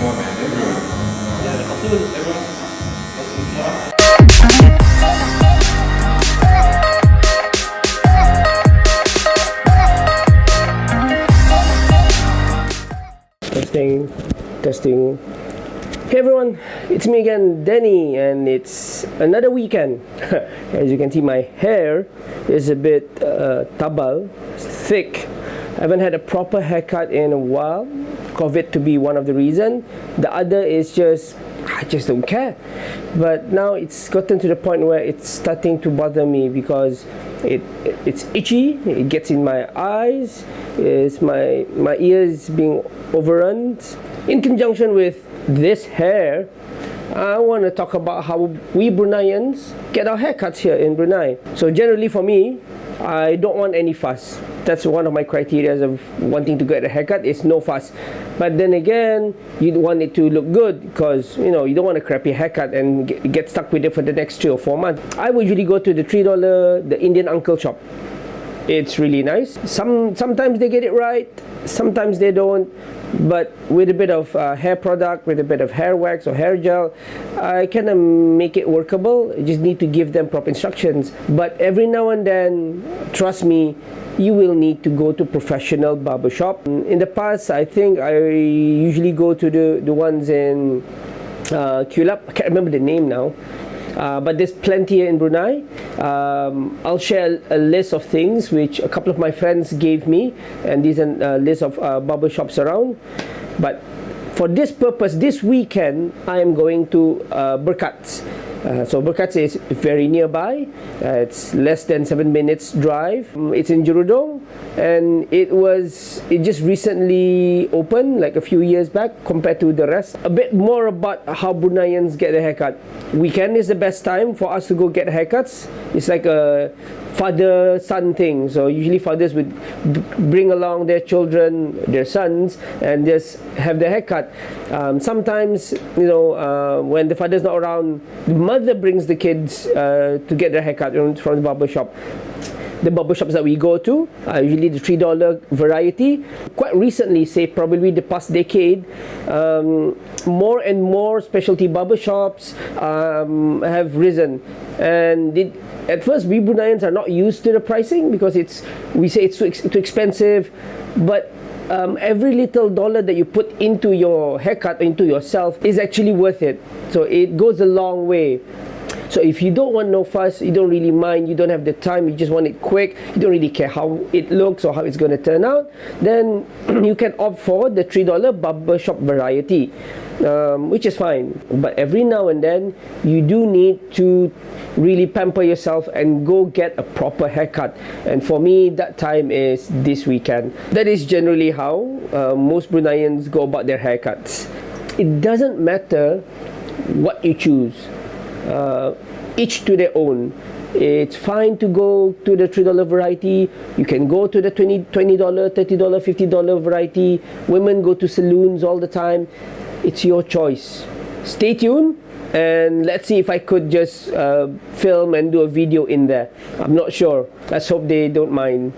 semua man. Everyone. Ya, lepas tu everyone masuk semua. Testing. Hey everyone, it's me again, Denny, and it's another weekend. As you can see, my hair is a bit tabal, thick. I haven't had a proper haircut in a while. COVID to be one of the reasons. The other is just I just don't care. But now it's gotten to the point where it's starting to bother me because it's itchy. It gets in my eyes. Is my ears being overrun. In conjunction with this hair, I want to talk about how we Bruneians get our haircuts here in Brunei. So generally for me, I don't want any fuss. That's one of my criteria of wanting to get a haircut is no fuss. But then again, you want it to look good because you don't want a crappy haircut and get stuck with it for the next 3 or 4 months. I would usually go to the $3 the Indian uncle shop. It's really nice. Sometimes they get it right, sometimes they don't. But with a bit of hair product, with a bit of hair wax or hair gel, I kind of make it workable. I just need to give them proper instructions. But every now and then, trust me, you will need to go to professional barbershop. In the past, I think I usually go to the ones in Kulap. I can't remember the name now. But there's plenty in Brunei. I'll share a list of things which a couple of my friends gave me, and these are a list of barber shops around. But for this purpose, this weekend, I am going to Bercuts. So Bercuts is very nearby. It's less than 7 minutes drive. It's in Jurudong, and it just recently opened like a few years back compared to the rest. A bit more about how Bruneians get a haircut. Weekend is the best time for us to go get haircuts. It's like a father-son thing. So usually fathers would bring along their children, their sons, and just have their haircut. Sometimes, when the father's not around, the mother brings the kids to get their haircut from the barber shop. The barber shops that we go to are usually the $3 variety. Quite recently, say probably the past decade, more and more specialty barber shops have risen. And at first, we Bruneians are not used to the pricing because we say it's too expensive. But every little dollar that you put into your haircut, into yourself, is actually worth it. So it goes a long way. So if you don't want no fuss, you don't really mind, you don't have the time, you just want it quick, you don't really care how it looks or how it's going to turn out, then you can opt for the $3 barbershop variety, which is fine. But every now and then, you do need to really pamper yourself and go get a proper haircut. And for me, that time is this weekend. That is generally how most Bruneians go about their haircuts. It doesn't matter what you choose. Each to their own. It's fine to go to the $3 variety. You can go to the $20, $30, $50 variety. Women go to saloons all the time. It's your choice. Stay tuned and let's see if I could just film and do a video in there. I'm not sure. Let's hope they don't mind.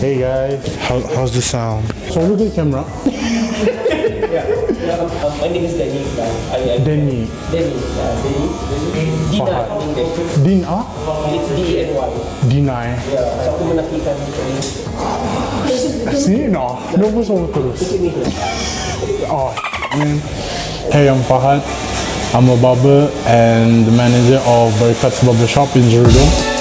Hey guys, how's the sound? So look at the camera. My name is Denny. Denny. Dina. Dina? It's D-E-N-Y. Dina. Yeah, so aku menafikan Sini no? Kenapa semua terus? Oh, man. Hey, I'm Fahad. I'm a barber and the manager of Bercuts Barbershop in Jurudong.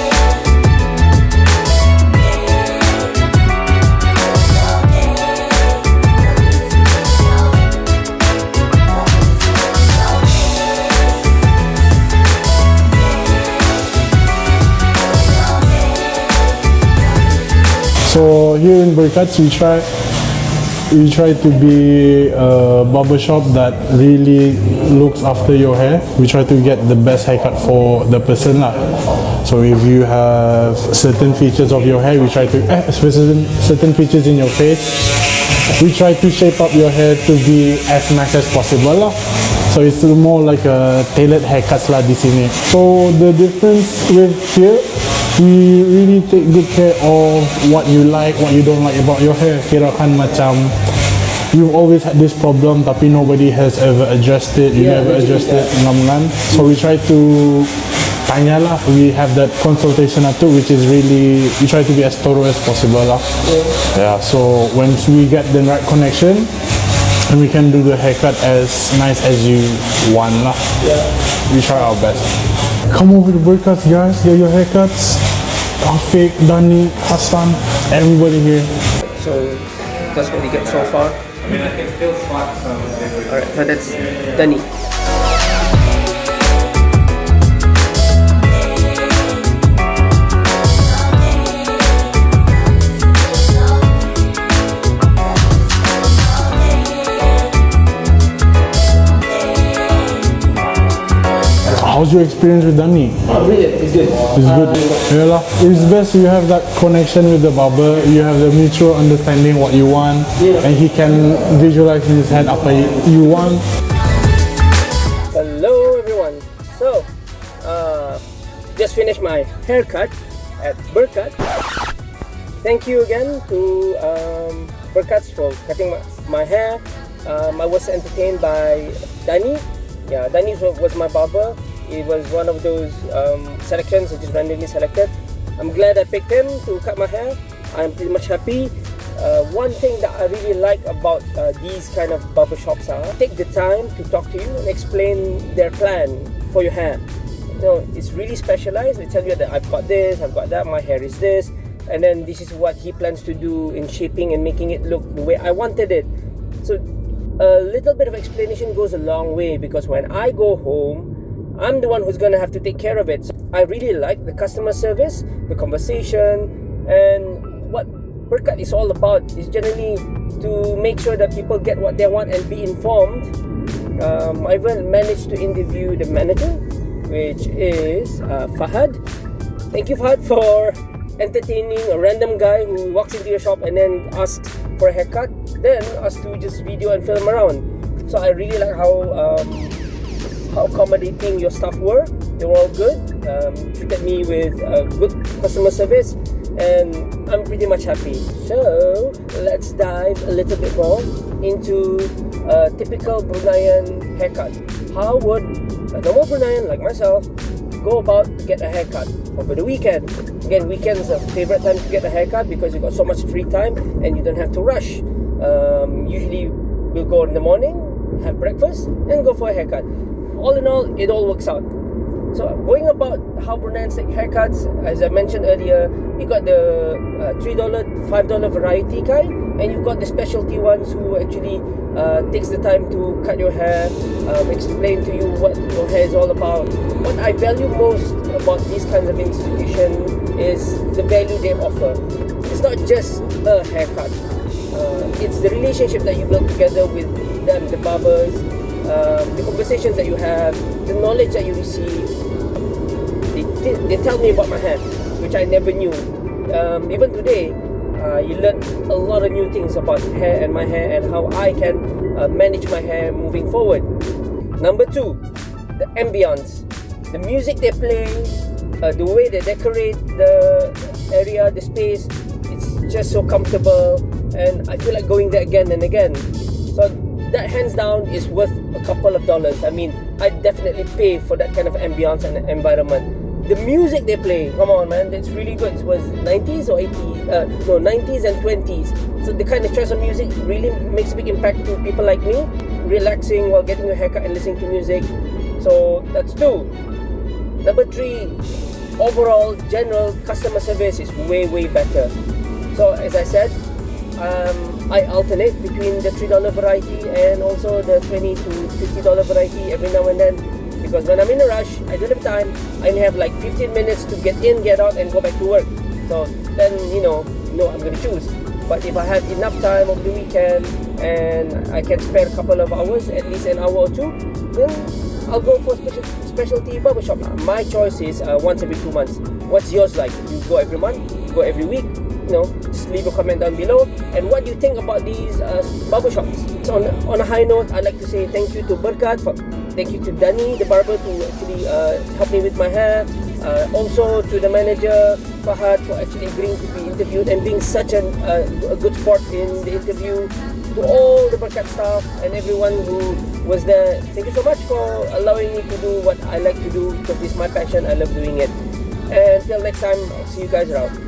So here in Bercuts we try we try to be a barber shop that really looks after your hair. We try to get the best haircut for the person lah. So if you have certain features of your hair, we try to certain features in your face, we try to shape up your hair to be as nice as possible lah. So it's more like a tailored haircuts lah di sini. So the difference with here, we really take good care of what you like, what you don't like about your hair. Kirakan macam you've always had this problem tapi nobody has ever addressed it, you never addressed it, ngam-ngam. So we try to tanya lah, we have that consultation too, which is really, we try to be as thorough as possible lah. Yeah, so once we get the right connection, and we can do the haircut as nice as you want lah. We try our best. Come over to Bercuts guys, get your haircuts. Afiq, Dani, Hassan, everybody here. So that's what we get so far. I mean, I can still spot some different. Alright, so that's Dani. How's your experience with Dani? Oh, brilliant. It's good. It's good. Yeah, lah. It's best you have that connection with the barber. You have the mutual understanding what you want, and he can visualize in his head apa you want. Hello everyone. So, just finished my haircut at Bercuts. Thank you again to Bercuts for cutting my hair. I was entertained by Dani. Yeah, Dani was my barber. It was one of those selections I just randomly selected. I'm glad I picked him to cut my hair. I'm pretty much happy. One thing that I really like about these kind of barbershops are take the time to talk to you and explain their plan for your hair. You know, it's really specialized. They tell you that I've got this, I've got that, my hair is this, and then this is what he plans to do in shaping and making it look the way I wanted it. So a little bit of explanation goes a long way, because when I go home, I'm the one who's gonna have to take care of it. So I really like the customer service, the conversation, and what Bercuts is all about is generally to make sure that people get what they want and be informed. I even managed to interview the manager, which is Fahad. Thank you, Fahad, for entertaining a random guy who walks into your shop and then asks for a haircut, then us to just video and film around. So I really like how accommodating your staff were. They were all good, treated me with good customer service, and I'm pretty much happy. So let's dive a little bit more into a typical Bruneian haircut. How would a normal Bruneian like myself go about to get a haircut over the weekend? Again, weekends are favorite time to get a haircut because you've got so much free time and you don't have to rush. Usually we'll go in the morning, have breakfast, and go for a haircut. All in all, it all works out. So going about how Bruneians take haircuts, as I mentioned earlier, you got the $3, $5 variety kind, and you've got the specialty ones who actually takes the time to cut your hair, explain to you what your hair is all about. What I value most about these kinds of institutions is the value they offer. It's not just a haircut. It's the relationship that you build together with them, the barbers, the conversations that you have, the knowledge that you receive. They tell me about my hair, which I never knew. Even today, you learn a lot of new things about hair and my hair and how I can manage my hair moving forward. Number 2, the ambience. The music they play, the way they decorate the area, the space, it's just so comfortable, and I feel like going there again and again. So that hands down is worth a couple of dollars. I mean, I definitely pay for that kind of ambience and environment. The music they play, come on man, it's really good. It was 90s or 80s, 90s and 20s. So the kind of choice of music really makes a big impact to people like me, relaxing while getting a haircut and listening to music. So that's 2. Number 3, overall general customer service is way better. So as I said, I alternate between the $3 variety and also the $20 to $50 variety every now and then, because when I'm in a rush, I don't have time. I only have like 15 minutes to get in, get out, and go back to work. So then, I'm going to choose. But if I had enough time over the weekend and I can spare a couple of hours, at least an hour or two, then I'll go for specialty barbershop. My choice is once every 2 months. What's yours like? You go every month? You go every week? Just leave a comment down below. And what do you think about these barbershops? So on a high note, I'd like to say thank you to Bercuts, thank you to Danny, the barber, to actually help me with my hair. Also to the manager, Fahad, for actually agreeing to be interviewed and being such a good sport in the interview. To all the Bercuts staff and everyone who was there, thank you so much for allowing me to do what I like to do, because it's my passion. I love doing it. And until next time, I'll see you guys around.